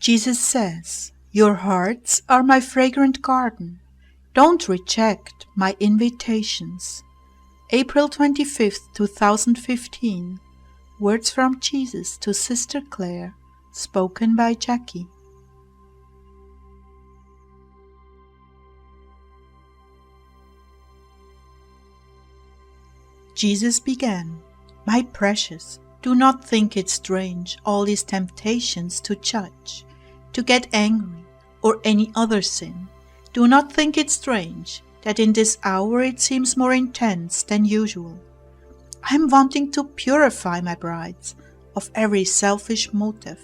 Jesus says, "Your hearts are my fragrant garden. Don't reject my invitations." April 25th, 2015. Words from Jesus to Sister Clare, spoken by Jackie. Jesus began, "My precious, do not think it strange, all these temptations to judge, to get angry, or any other sin. Do not think it strange that in this hour it seems more intense than usual. I am wanting to purify my brides of every selfish motive,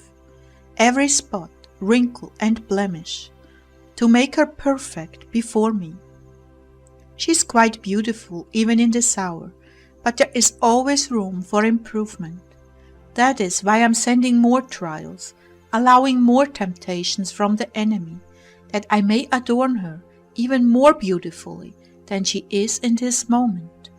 every spot, wrinkle, and blemish, to make her perfect before me. She is quite beautiful even in this hour, but there is always room for improvement. That is why I am sending more trials, allowing more temptations from the enemy, that I may adorn her even more beautifully than she is in this moment.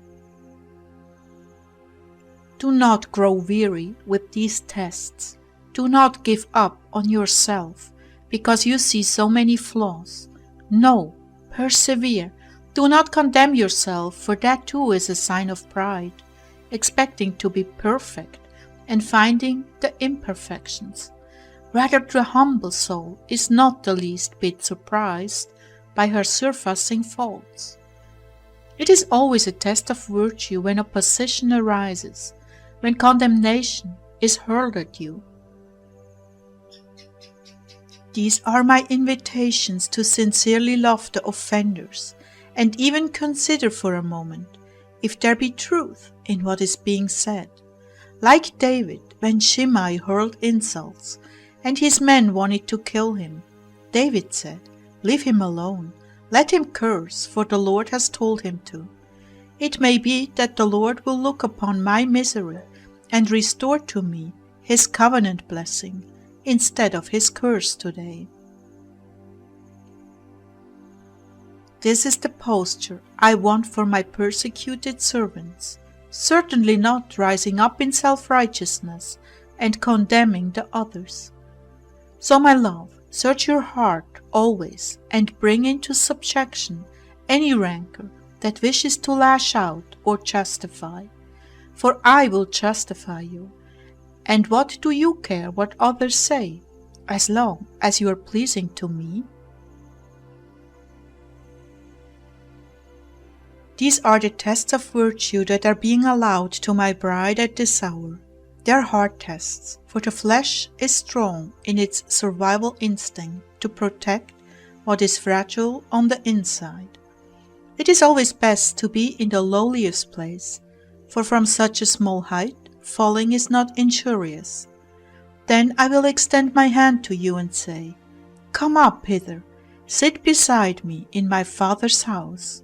Do not grow weary with these tests. Do not give up on yourself because you see so many flaws. No, persevere. Do not condemn yourself, for that too is a sign of pride, expecting to be perfect and finding the imperfections. Rather, the humble soul is not the least bit surprised by her surfacing faults. It is always a test of virtue when opposition arises, when condemnation is hurled at you. These are my invitations to sincerely love the offenders, and even consider for a moment if there be truth in what is being said. Like David, when Shimei hurled insults, and his men wanted to kill him, David said, "Leave him alone, let him curse, for the Lord has told him to." It may be that the Lord will look upon my misery and restore to me his covenant blessing instead of his curse today. This is the posture I want for my persecuted servants, certainly not rising up in self-righteousness and condemning the others. So, my love, search your heart always and bring into subjection any rancor that wishes to lash out or justify. For I will justify you. And what do you care what others say, as long as you are pleasing to me? These are the tests of virtue that are being allowed to my bride at this hour. They are hard tests, for the flesh is strong in its survival instinct to protect what is fragile on the inside. It is always best to be in the lowliest place, for from such a small height falling is not injurious. Then I will extend my hand to you and say, "Come up hither, sit beside me in my Father's house."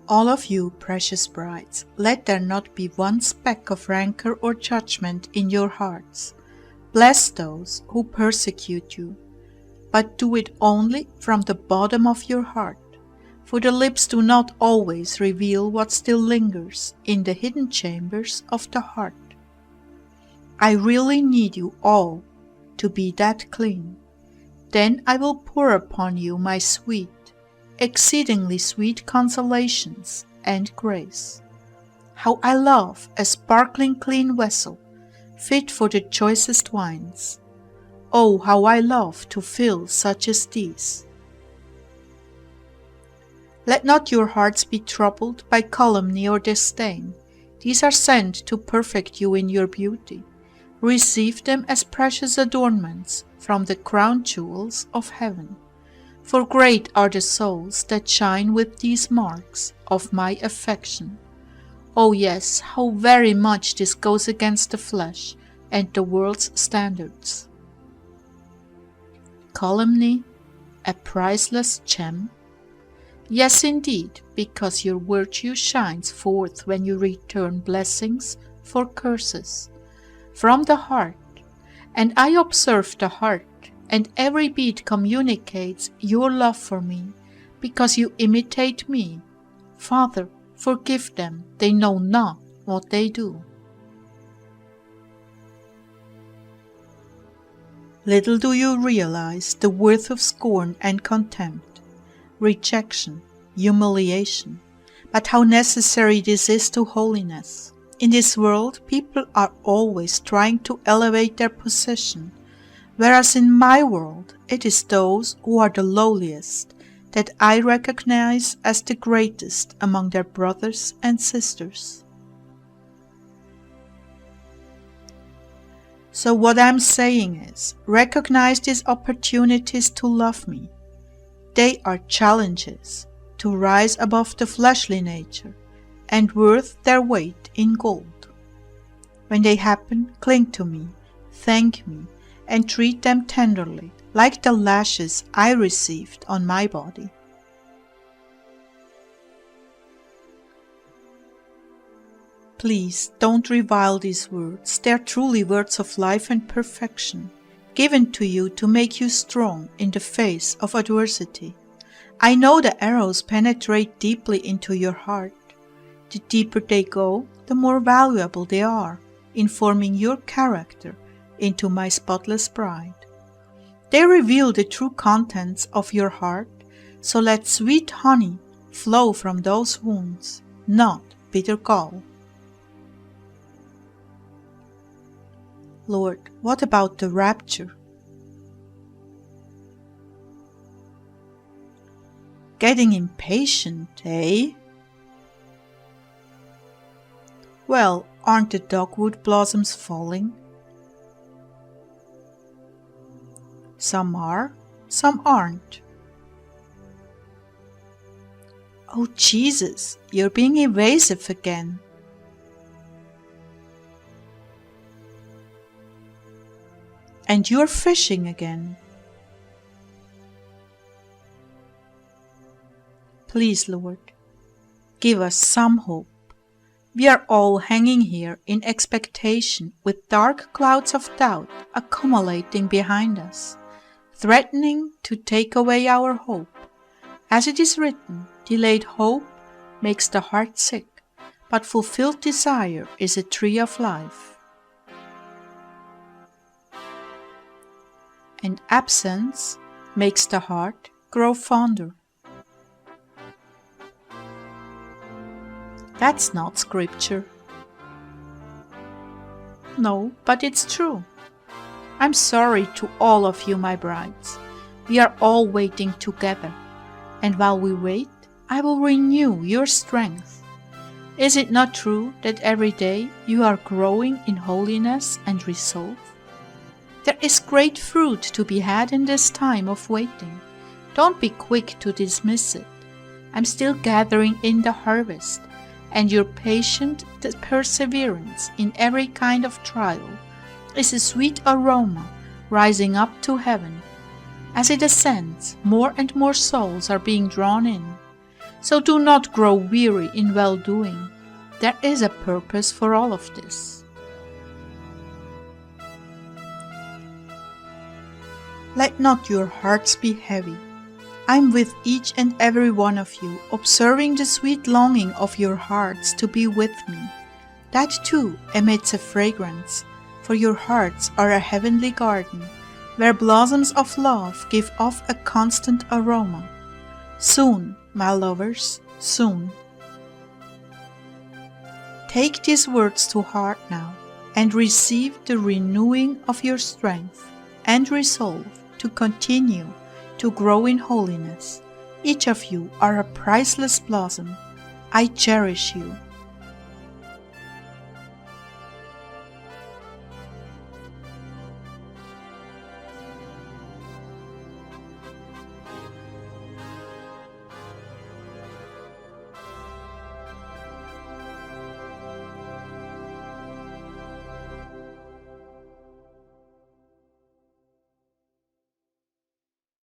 All of you, precious brides, let there not be one speck of rancor or judgment in your hearts. Bless those who persecute you, but do it only from the bottom of your heart, for the lips do not always reveal what still lingers in the hidden chambers of the heart. I really need you all to be that clean. Then I will pour upon you my sweet, exceedingly sweet consolations and grace. How I love a sparkling clean vessel, fit for the choicest wines. Oh, how I love to fill such as these. Let not your hearts be troubled by calumny or disdain. These are sent to perfect you in your beauty. Receive them as precious adornments from the crown jewels of heaven. For great are the souls that shine with these marks of my affection. Oh yes, how very much this goes against the flesh and the world's standards. Calumny, a priceless gem? Yes, indeed, because your virtue shines forth when you return blessings for curses from the heart, and I observe the heart, and every beat communicates your love for me, because you imitate me. Father, forgive them, they know not what they do. Little do you realize the worth of scorn and contempt, rejection, humiliation, but how necessary this is to holiness. In this world, people are always trying to elevate their position, whereas in my world, it is those who are the lowliest that I recognize as the greatest among their brothers and sisters. So what I'm saying is, recognize these opportunities to love me. They are challenges to rise above the fleshly nature and worth their weight in gold. When they happen, cling to me, thank me, and treat them tenderly, like the lashes I received on my body. Please don't revile these words. They are truly words of life and perfection, given to you to make you strong in the face of adversity. I know the arrows penetrate deeply into your heart. The deeper they go, the more valuable they are in forming your character into my spotless bride. They reveal the true contents of your heart, so let sweet honey flow from those wounds, not bitter gall. Lord, what about the rapture? Getting impatient, eh? Well, aren't the dogwood blossoms falling? Some are, some aren't. Oh Jesus, you're being evasive again. And you're fishing again. Please, Lord, give us some hope. We are all hanging here in expectation with dark clouds of doubt accumulating behind us, threatening to take away our hope. As it is written, delayed hope makes the heart sick, but fulfilled desire is a tree of life. And absence makes the heart grow fonder. That's not scripture. No, but it's true. I'm sorry to all of you, my brides. We are all waiting together, and while we wait, I will renew your strength. Is it not true that every day you are growing in holiness and resolve? There is great fruit to be had in this time of waiting. Don't be quick to dismiss it. I'm still gathering in the harvest, and your patient perseverance in every kind of trial is a sweet aroma rising up to heaven. As it ascends, more and more souls are being drawn in. So do not grow weary in well-doing. There is a purpose for all of this. Let not your hearts be heavy. I'm with each and every one of you, observing the sweet longing of your hearts to be with me. That too emits a fragrance, for your hearts are a heavenly garden, where blossoms of love give off a constant aroma. Soon, my lovers, soon. Take these words to heart now, and receive the renewing of your strength, and resolve to continue to grow in holiness. Each of you are a priceless blossom. I cherish you.